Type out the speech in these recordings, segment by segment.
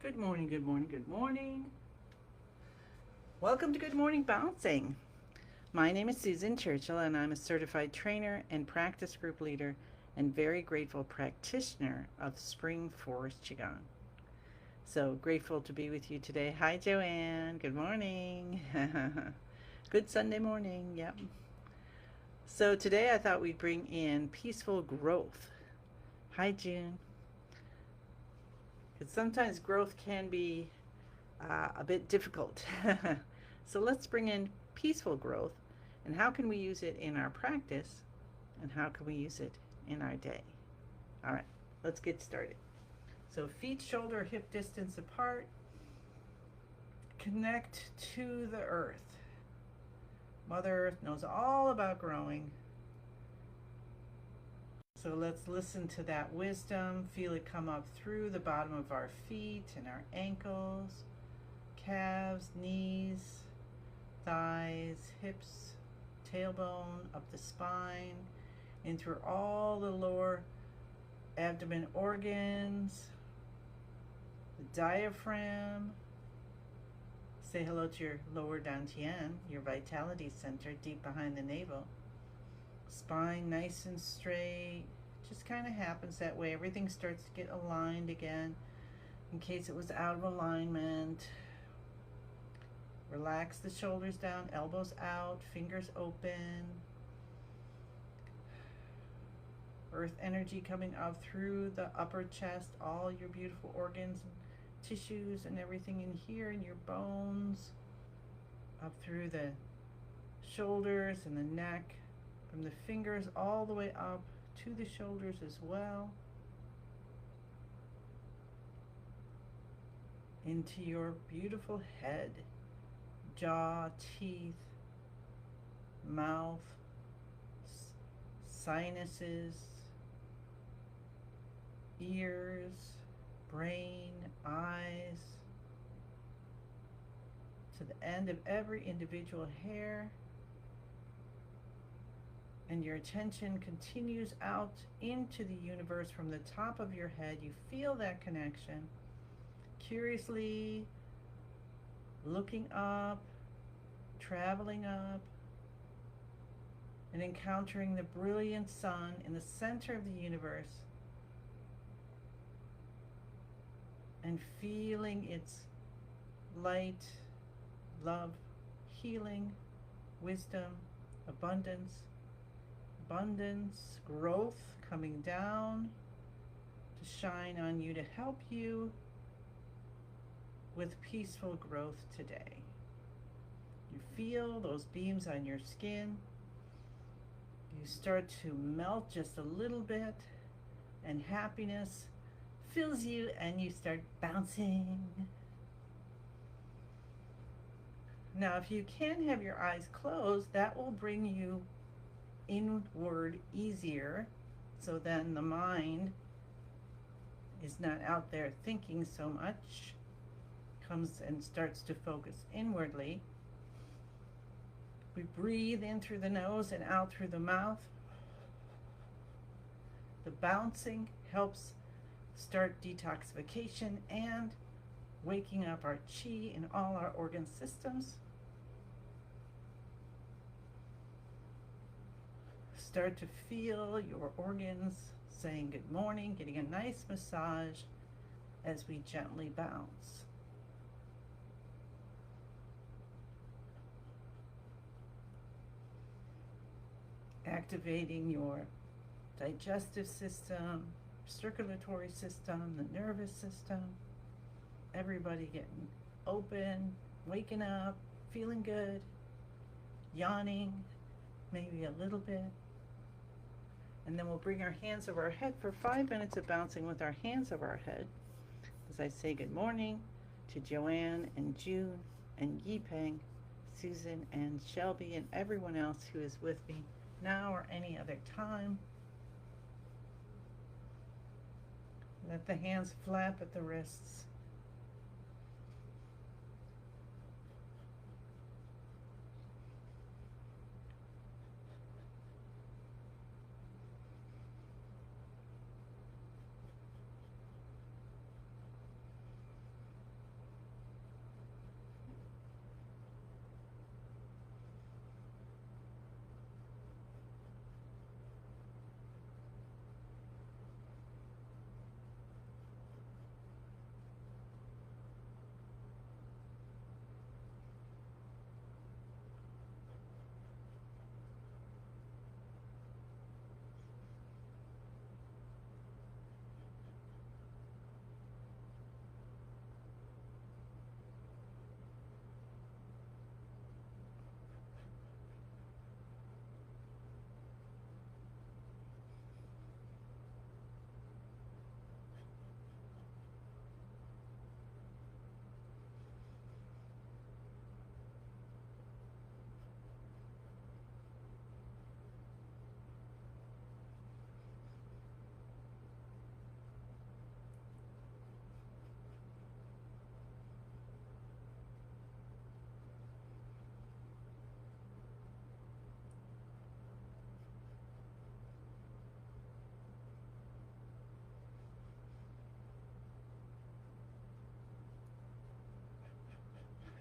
Good morning, good morning, good morning. Welcome to Good Morning Bouncing. My name is Susan Churchill, and I'm a certified trainer and practice group leader and very grateful practitioner of Spring Forest Qigong. So grateful to be with you today. Hi, Joanne. Good morning. Good Sunday morning. Yep. So today I thought we'd bring in peaceful growth. Hi, June. Because sometimes growth can be a bit difficult. So let's bring in peaceful growth, and how can we use it in our practice, and how can we use it in our day? All right, let's get started. So feet shoulder hip distance apart, connect to the earth. Mother Earth knows all about growing. So let's listen to that wisdom, feel it come up through the bottom of our feet and our ankles, calves, knees, thighs, hips, tailbone, up the spine, in through all the lower abdomen organs, the diaphragm. Say hello to your lower dantian, your vitality center deep behind the navel. Spine nice and straight. Just kind of happens that way. Everything starts to get aligned again in case it was out of alignment. Relax the shoulders down, elbows out, fingers open. Earth energy coming up through the upper chest, all your beautiful organs and tissues and everything in here, in your bones, up through the shoulders and the neck, from the fingers all the way up to the shoulders as well, into your beautiful head, jaw, teeth, mouth, sinuses, ears, brain, eyes, to the end of every individual hair. And your attention continues out into the universe from the top of your head. You feel that connection. Curiously looking up, traveling up, and encountering the brilliant sun in the center of the universe, and feeling its light, love, healing, wisdom, abundance, growth coming down to shine on you, to help you with peaceful growth today. You feel those beams on your skin. You start to melt just a little bit, and happiness fills you, and you start bouncing. Now, if you can have your eyes closed, that will bring you inward easier, so then the mind is not out there thinking so much, comes and starts to focus inwardly. We breathe in through the nose and out through the mouth. The bouncing helps start detoxification and waking up our chi in all our organ systems. Start to feel your organs saying good morning, getting a nice massage as we gently bounce. Activating your digestive system, circulatory system, the nervous system, everybody getting open, waking up, feeling good, yawning, maybe a little bit. And then we'll bring our hands over our head for 5 minutes of bouncing with our hands over our head as I say good morning to Joanne and June and Yipeng, Susan and Shelby, and everyone else who is with me now or any other time. Let the hands flap at the wrists.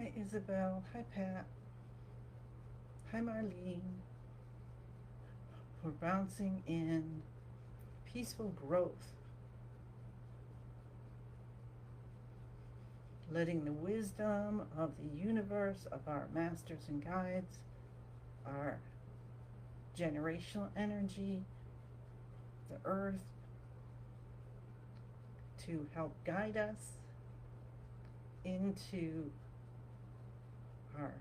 Hi Isabel, hi Pat, hi Marlene. We're bouncing in peaceful growth, letting the wisdom of the universe, of our masters and guides, our generational energy, the earth, to help guide us into our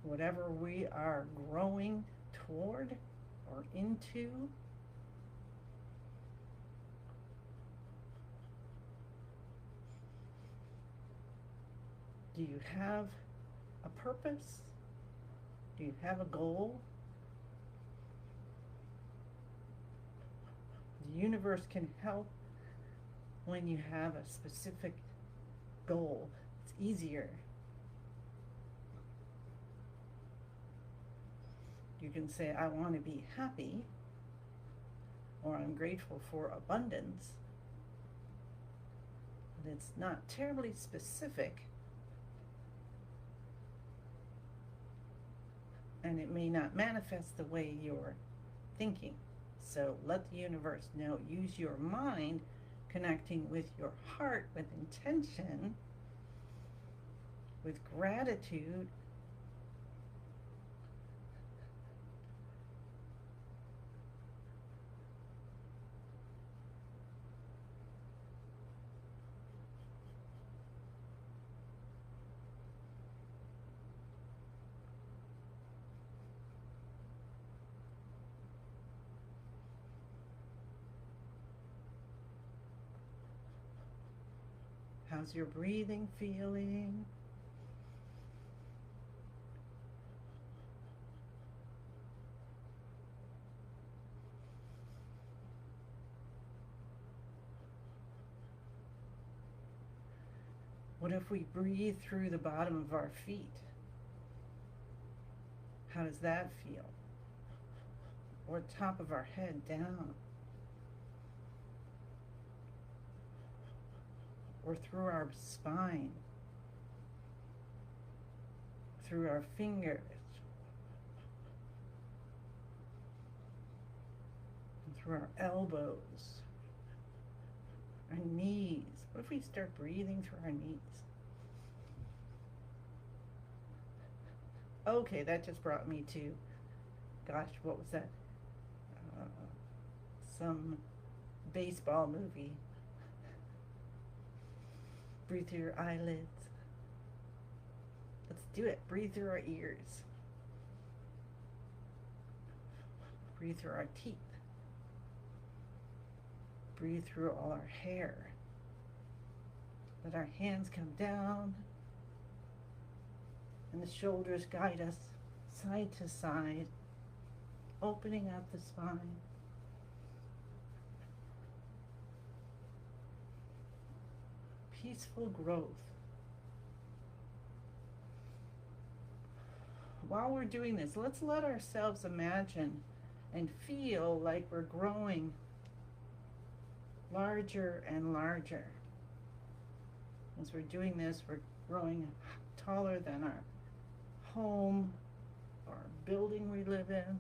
whatever we are growing toward or into. Do you have a purpose? Do you have a goal? The universe can help when you have a specific goal. It's easier. You can say, I want to be happy, or I'm grateful for abundance. But it's not terribly specific. And it may not manifest the way you're thinking. So let the universe know. Use your mind, connecting with your heart, with intention, with gratitude. How's your breathing feeling? What if we breathe through the bottom of our feet? How does that feel? Or top of our head down? Or through our spine? Through our fingers? And through our elbows? Our knees? What if we start breathing through our knees? Okay, that just brought me to, gosh, what was that? Some baseball movie. Breathe through your eyelids. Let's do it. Breathe through our ears. Breathe through our teeth. Breathe through all our hair. Let our hands come down and the shoulders guide us side to side, opening up the spine. Peaceful growth. While we're doing this, let's let ourselves imagine and feel like we're growing larger and larger. As we're doing this, we're growing taller than our home or building we live in.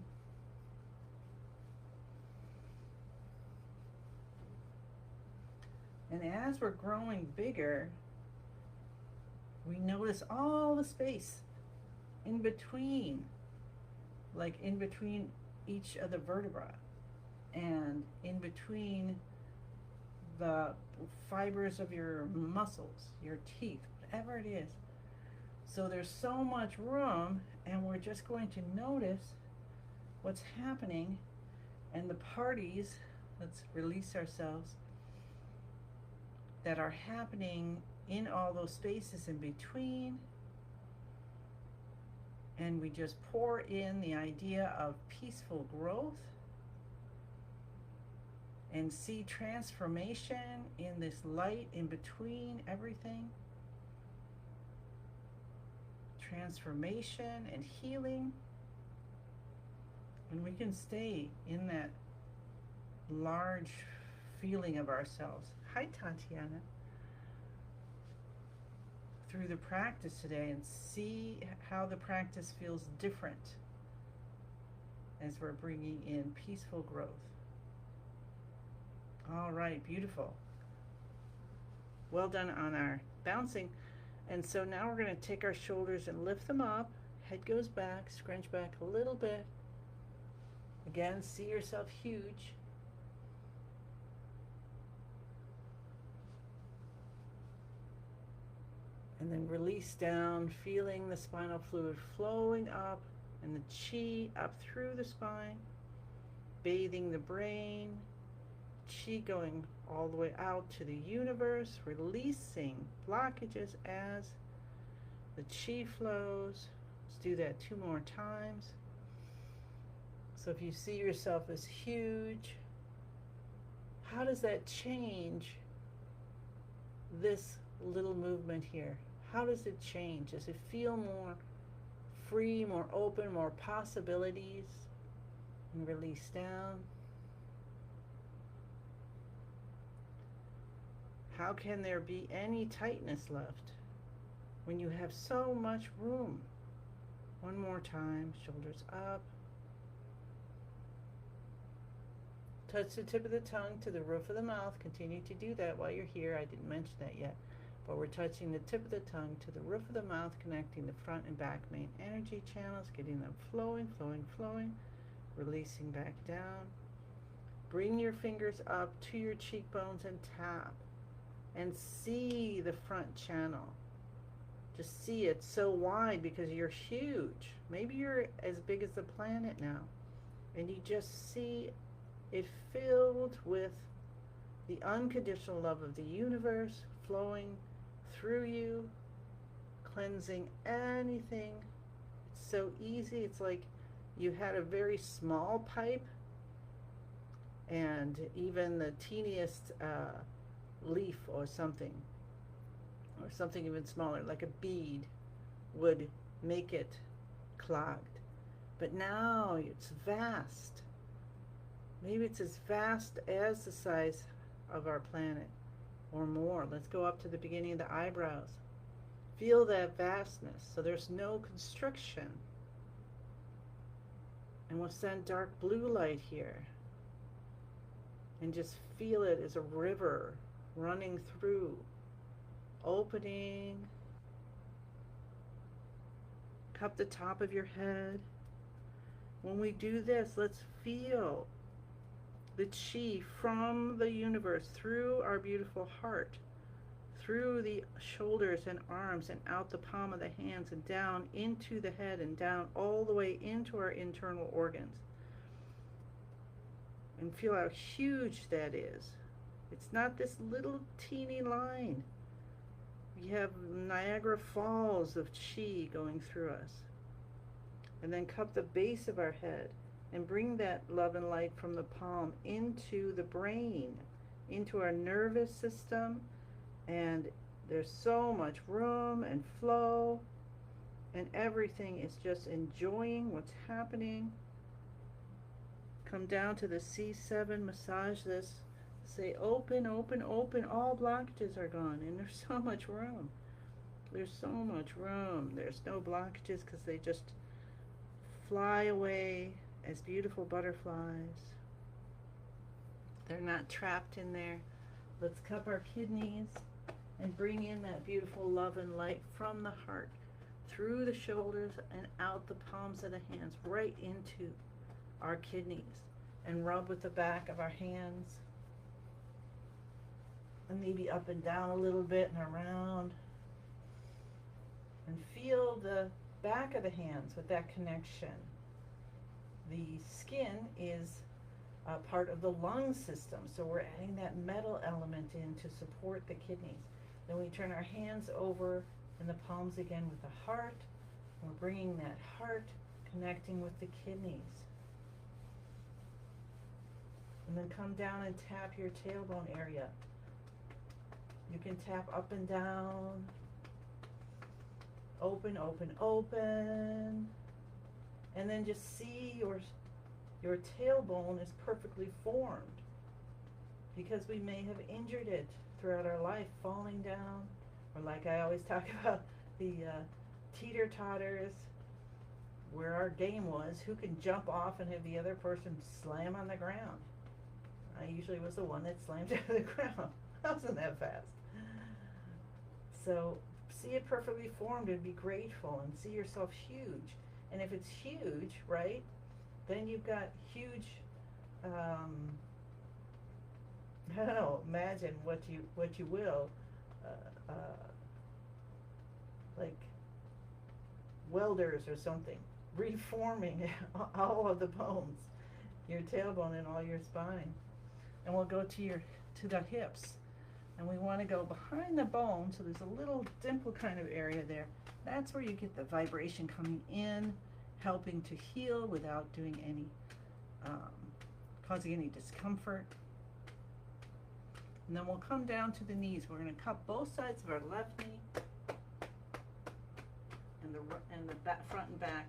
And as we're growing bigger, we notice all the space in between, like in between each of the vertebrae and in between the fibers of your muscles, your teeth, whatever it is. So there's so much room, and we're just going to notice what's happening and the parties, let's release ourselves, that are happening in all those spaces in between. And we just pour in the idea of peaceful growth and see transformation in this light in between everything. Transformation and healing. And we can stay in that large feeling of ourselves. Hi, Tatiana. through the practice today and see how the practice feels different as we're bringing in peaceful growth. All right, beautiful. Well done on our bouncing. And so now we're going to take our shoulders and lift them up. Head goes back, scrunch back a little bit. Again, see yourself huge. And then release down, feeling the spinal fluid flowing up and the chi up through the spine, bathing the brain, chi going all the way out to the universe, releasing blockages as the chi flows. Let's do that 2 more times. So if you see yourself as huge, how does that change this little movement here? How does it change? Does it feel more free, more open, more possibilities? And release down. How can there be any tightness left when you have so much room? One more time, shoulders up. Touch the tip of the tongue to the roof of the mouth. Continue to do that while you're here. I didn't mention that yet. But we're touching the tip of the tongue to the roof of the mouth, connecting the front and back main energy channels, getting them flowing, flowing, flowing, releasing back down. Bring your fingers up to your cheekbones and tap. And see the front channel. Just see it so wide because you're huge. Maybe you're as big as the planet now. And you just see it filled with the unconditional love of the universe flowing through you, cleansing anything. It's so easy. It's like you had a very small pipe, and even the teeniest leaf or something even smaller, like a bead, would make it clogged. But now it's vast. Maybe it's as vast as the size of our planet or more. Let's go up to the beginning of the eyebrows. Feel that vastness. So there's no constriction. And we'll send dark blue light here. And just feel it as a river running through, opening. Cup the top of your head. When we do this, let's feel the chi from the universe through our beautiful heart, through the shoulders and arms and out the palm of the hands and down into the head and down all the way into our internal organs. And feel how huge that is. It's not this little teeny line. We have Niagara Falls of chi going through us. And then cup the base of our head and bring that love and light from the palm into the brain, into our nervous system. And there's so much room and flow, and everything is just enjoying what's happening. Come down to the C7, massage this. Say open, open, open. All blockages are gone, and there's so much room. There's so much room. There's no blockages because they just fly away as beautiful butterflies. They're not trapped in there. Let's cup our kidneys and bring in that beautiful love and light from the heart, through the shoulders and out the palms of the hands, right into our kidneys, and rub with the back of our hands. And maybe up and down a little bit and around. And feel the back of the hands with that connection. The skin is a part of the lung system, so we're adding that metal element in to support the kidneys. Then we turn our hands over in the palms again with the heart. We're bringing that heart, connecting with the kidneys. And then come down and tap your tailbone area. You can tap up and down. Open, open, open. And then just see your tailbone is perfectly formed, because we may have injured it throughout our life, falling down, Or like I always talk about the teeter-totters, where our game was, who can jump off and have the other person slam on the ground. I usually was the one that slammed to the ground. I wasn't that fast. So see it perfectly formed and be grateful and see yourself huge. And if it's huge, right, then you've got huge, I don't know, imagine what you will, uh, uh, like welders or something, reforming all of the bones, your tailbone and all your spine. And we'll go to the hips. And we want to go behind the bone, so there's a little dimple kind of area there. That's where you get the vibration coming in, helping to heal without doing any, causing any discomfort. And then we'll come down to the knees. We're going to cup both sides of our left knee and the back, front and back.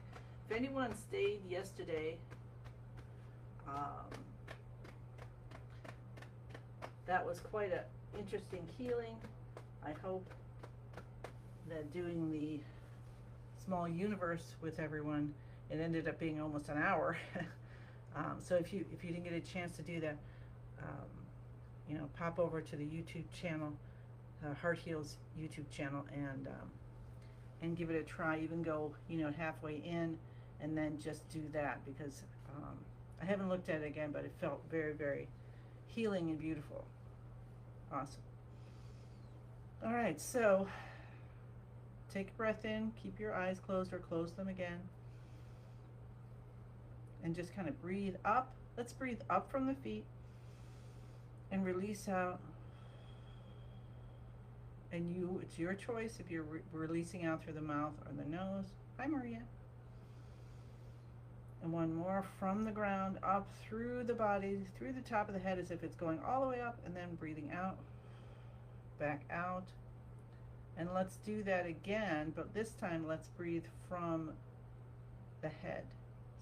If anyone stayed yesterday, that was quite a interesting healing. I hope that doing the small universe with everyone, it ended up being almost an hour. So if you didn't get a chance to do that, you know, pop over to the YouTube channel, Heart Heals YouTube channel, and give it a try. Even go, you know, halfway in, and then just do that, because I haven't looked at it again, but it felt very, very healing and beautiful. Awesome. All right, so take a breath in, keep your eyes closed or close them again, and just kind of breathe up. Let's breathe up from the feet and release out. And it's your choice if you're releasing out through the mouth or the nose. Hi, Maria. And one more from the ground up through the body, through the top of the head, as if it's going all the way up, and then breathing out, back out. And let's do that again, but this time let's breathe from the head.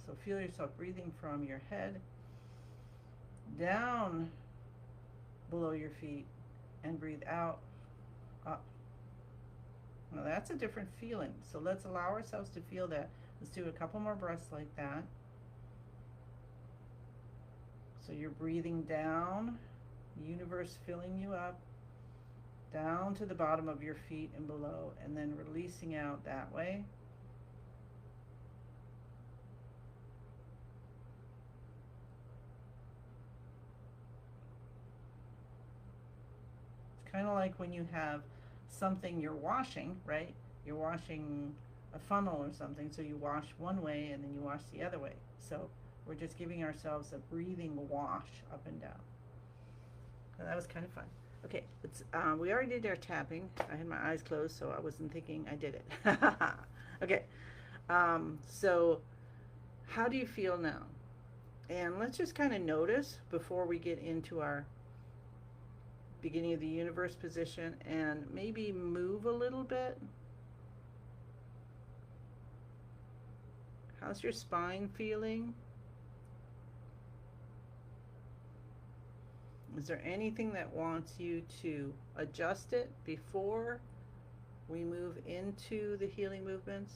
So feel yourself breathing from your head down below your feet, and breathe out, up. Now that's a different feeling, so let's allow ourselves to feel that. Let's do a couple more breaths like that. So you're breathing down, universe filling you up, down to the bottom of your feet and below, and then releasing out that way. It's kind of like when you have something you're washing, right? You're washing a funnel or something, so you wash one way and then you wash the other way. So we're just giving ourselves a breathing wash up and down. So that was kind of fun. Okay, we already did our tapping. I had my eyes closed, so I wasn't thinking I did it. Okay, so how do you feel now? And let's just kind of notice before we get into our beginning of the universe position, and maybe move a little bit. How's your spine feeling? Is there anything that wants you to adjust it before we move into the healing movements?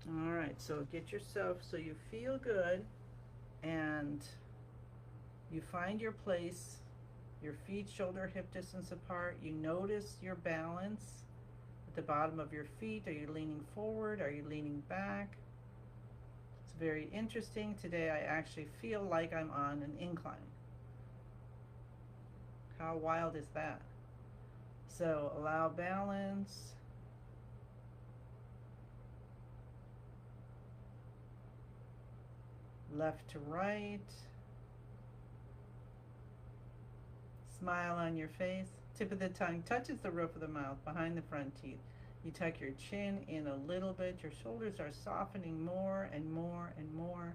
All right, so get yourself so you feel good and you find your place, your feet shoulder hip distance apart. You notice your balance at the bottom of your feet. Are you leaning forward? Are you leaning back? It's very interesting. Today I actually feel like I'm on an incline. How wild is that? So allow balance. Left to right. Smile on your face. Tip of the tongue touches the roof of the mouth behind the front teeth. You tuck your chin in a little bit. Your shoulders are softening more and more and more,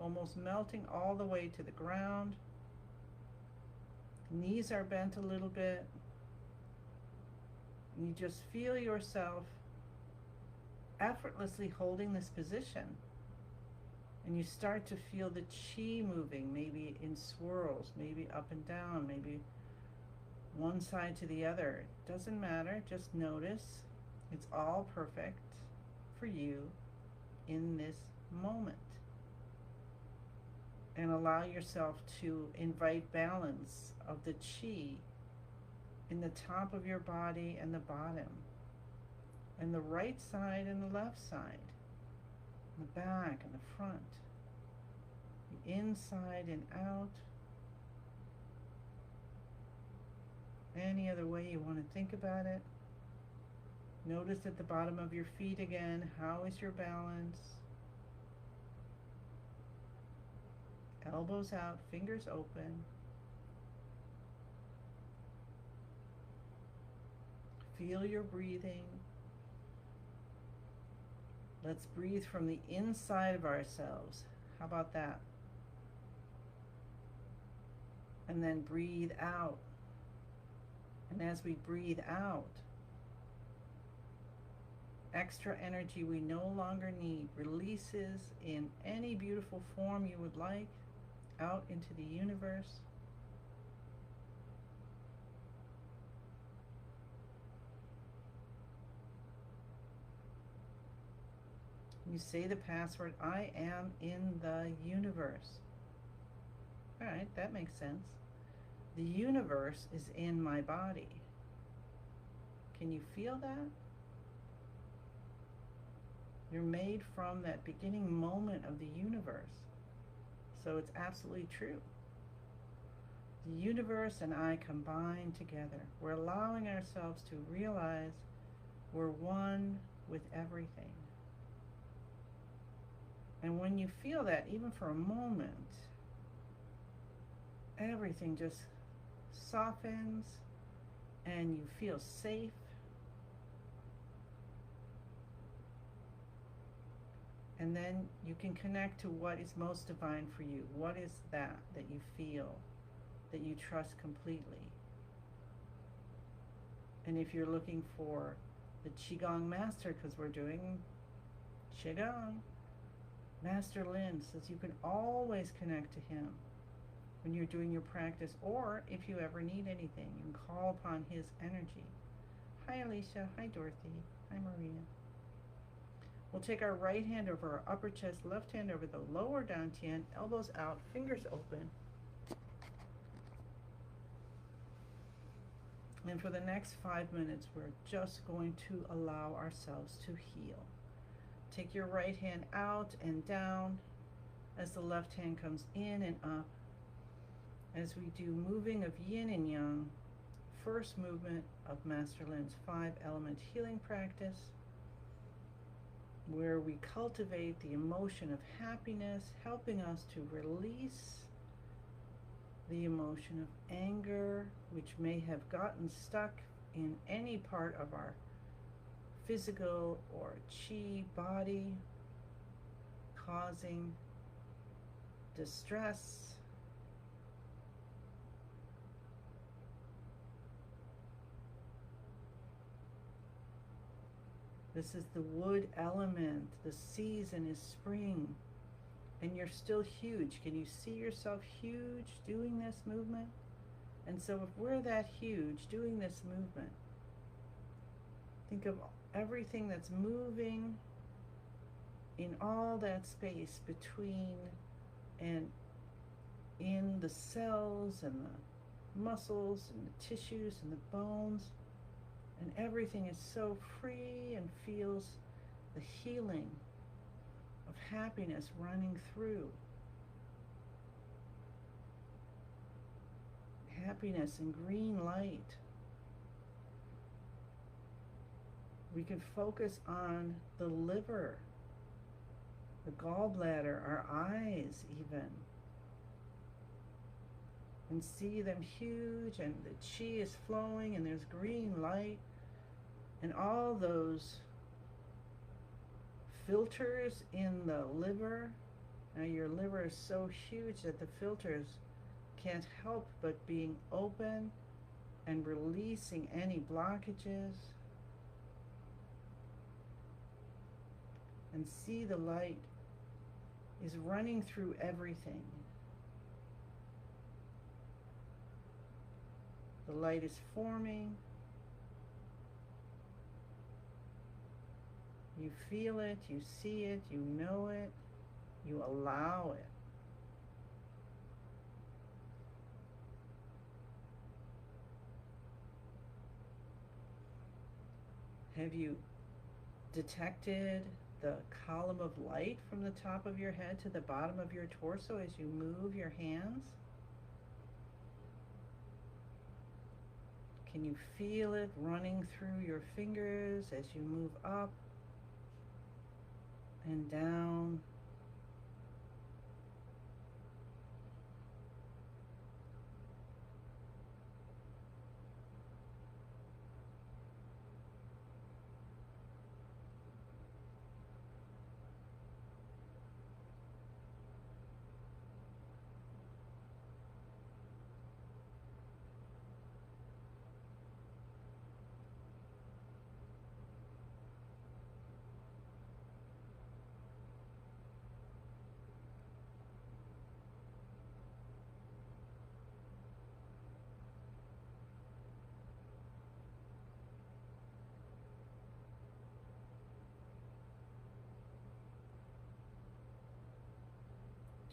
almost melting all the way to the ground. Knees are bent a little bit. And you just feel yourself effortlessly holding this position. And you start to feel the chi moving, maybe in swirls, maybe up and down, maybe one side to the other. It doesn't matter, just notice. It's all perfect for you in this moment. And allow yourself to invite balance of the chi in the top of your body and the bottom, and the right side and the left side, the back and the front, the inside and out. Any other way you want to think about it. Notice at the bottom of your feet again, how is your balance? Elbows out, fingers open. Feel your breathing. Let's breathe from the inside of ourselves. How about that? And then breathe out. And as we breathe out, extra energy we no longer need releases in any beautiful form you would like out into the universe. You say the password, I am in the universe. All right, that makes sense. The universe is in my body. Can you feel that? You're made from that beginning moment of the universe. So it's absolutely true. The universe and I combine together. We're allowing ourselves to realize we're one with everything. And when you feel that, even for a moment, everything just softens and you feel safe. And then you can connect to what is most divine for you. What is that you feel, that you trust completely? And if you're looking for the Qigong master, because we're doing Qigong, Master Lin says you can always connect to him when you're doing your practice, or if you ever need anything, you can call upon his energy. Hi Alicia, hi Dorothy, hi Maria. We'll take our right hand over our upper chest, left hand over the lower dantian, elbows out, fingers open. And for the next 5 minutes, we're just going to allow ourselves to heal. Take your right hand out and down as the left hand comes in and up. As we do moving of yin and yang, first movement of Master Lin's 5-element healing practice, where we cultivate the emotion of happiness, helping us to release the emotion of anger, which may have gotten stuck in any part of our physical or chi body, causing distress. This is the wood element. The season is spring. And you're still huge. Can you see yourself huge doing this movement? And so if we're that huge doing this movement, think of everything that's moving in all that space between and in the cells and the muscles and the tissues and the bones. And everything is so free and feels the healing of happiness running through. Happiness and green light. We can focus on the liver, the gallbladder, our eyes even, and see them huge, and the chi is flowing and there's green light, and all those filters in the liver. Now your liver is so huge that the filters can't help but being open and releasing any blockages. And see the light is running through everything. The light is forming. You feel it, you see it, you know it, you allow it. Have you detected the column of light from the top of your head to the bottom of your torso as you move your hands? Can you feel it running through your fingers as you move up and down?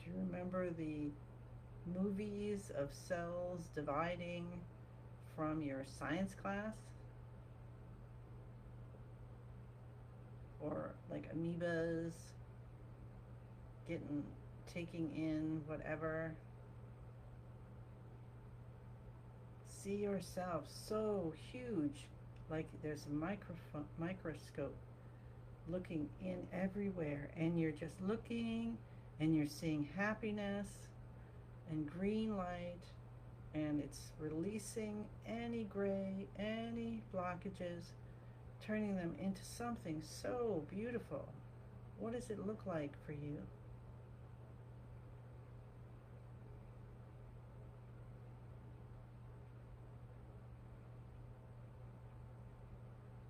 Do you remember the movies of cells dividing from your science class? Or like amoebas taking in whatever. See yourself so huge, like there's a microscope looking in everywhere, and you're just looking and you're seeing happiness and green light, and it's releasing any gray, any blockages, turning them into something so beautiful. What does it look like for you?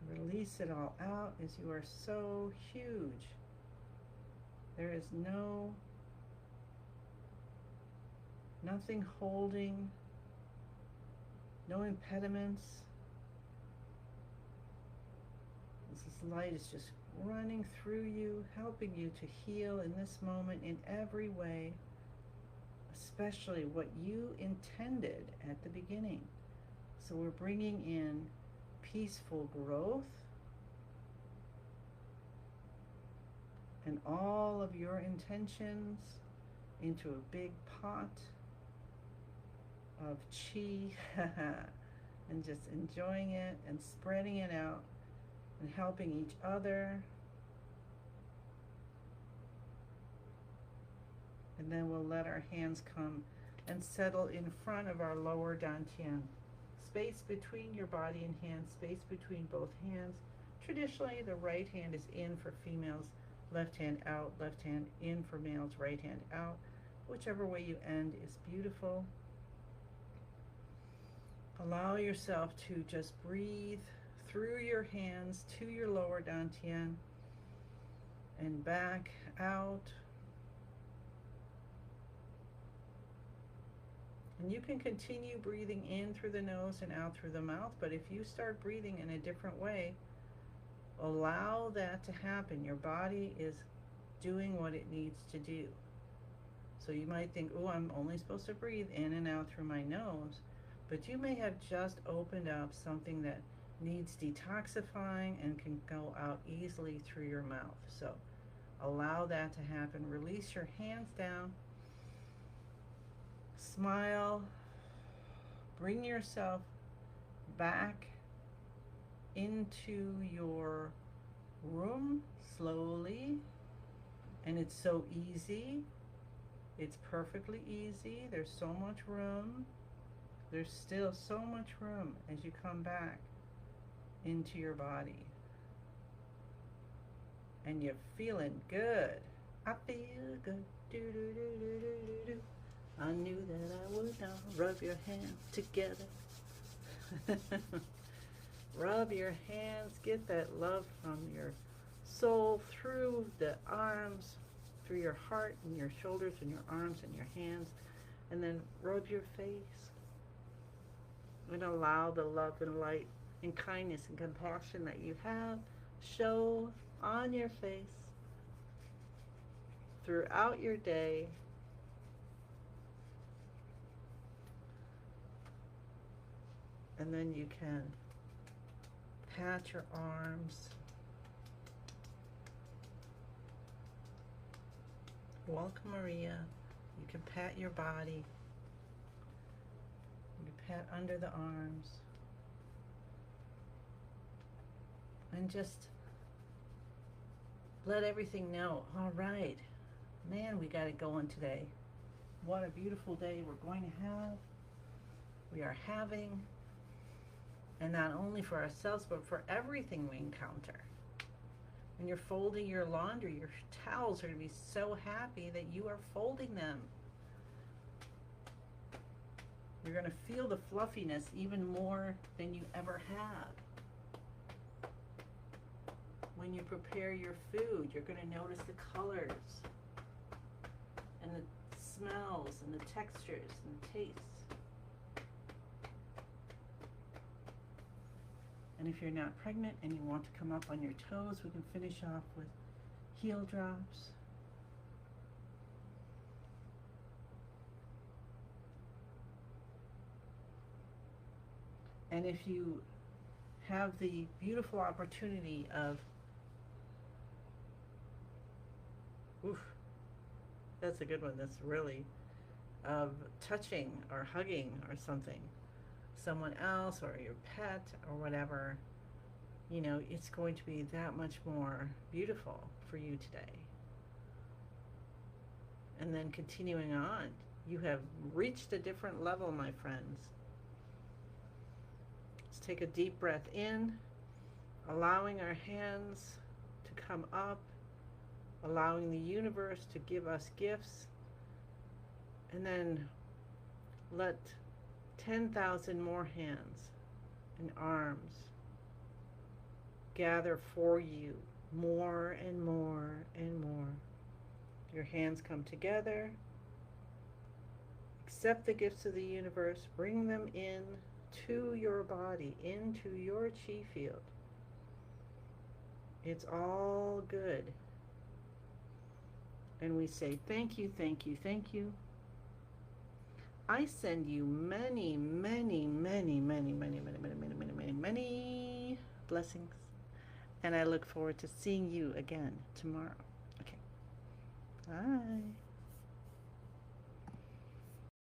Release it all out as you are so huge. There is nothing holding, no impediments. This light is just running through you, helping you to heal in this moment in every way, especially what you intended at the beginning. So we're bringing in peaceful growth and all of your intentions into a big pot of chi and just enjoying it and spreading it out and helping each other. And then we'll let our hands come and settle in front of our lower dantian. Space between your body and hands, space between both hands. Traditionally, the right hand is in for females, left hand out, left hand in for males, right hand out. Whichever way you end is beautiful. Allow yourself to just breathe through your hands to your lower dantian and back out. And you can continue breathing in through the nose and out through the mouth, but if you start breathing in a different way, allow that to happen. Your body is doing what it needs to do. So you might think, oh, I'm only supposed to breathe in and out through my nose, but you may have just opened up something that needs detoxifying and can go out easily through your mouth. So allow that to happen. Release your hands down. Smile. Bring yourself back into your room slowly. And it's so easy. It's perfectly easy. There's so much room. There's still so much room as you come back into your body. And you're feeling good. I feel good. Do, do, do, do, do, do, do. I knew that I would now. Rub your hands together. Rub your hands. Get that love from your soul through the arms, through your heart and your shoulders and your arms and your hands, and then rub your face and allow the love and light and kindness and compassion that you have show on your face throughout your day. And then you can pat your arms. Welcome, Maria. You can pat your body. You pat under the arms. And just let everything know, all right, man, we got it going today. What a beautiful day we're going to have. We are having. And not only for ourselves, but for everything we encounter. When you're folding your laundry, your towels are going to be so happy that you are folding them. You're going to feel the fluffiness even more than you ever have. When you prepare your food, you're going to notice the colors and the smells and the textures and the tastes. And if you're not pregnant and you want to come up on your toes, we can finish off with heel drops. And if you have the beautiful opportunity of, that's a good one, that's really, of touching or hugging or something, someone else or your pet or whatever, you know, it's going to be that much more beautiful for you today. And then continuing on, you have reached a different level, my friends. Let's take a deep breath in, allowing our hands to come up, allowing the universe to give us gifts, and then let 10,000 more hands and arms gather for you, more and more and more. Your hands come together, accept the gifts of the universe, bring them in to your body, into your chi field. It's all good. And we say thank you, thank you, thank you. I send you many, many, many, many, many, many, many, many, many, many, many blessings. And I look forward to seeing you again tomorrow. Okay. Bye.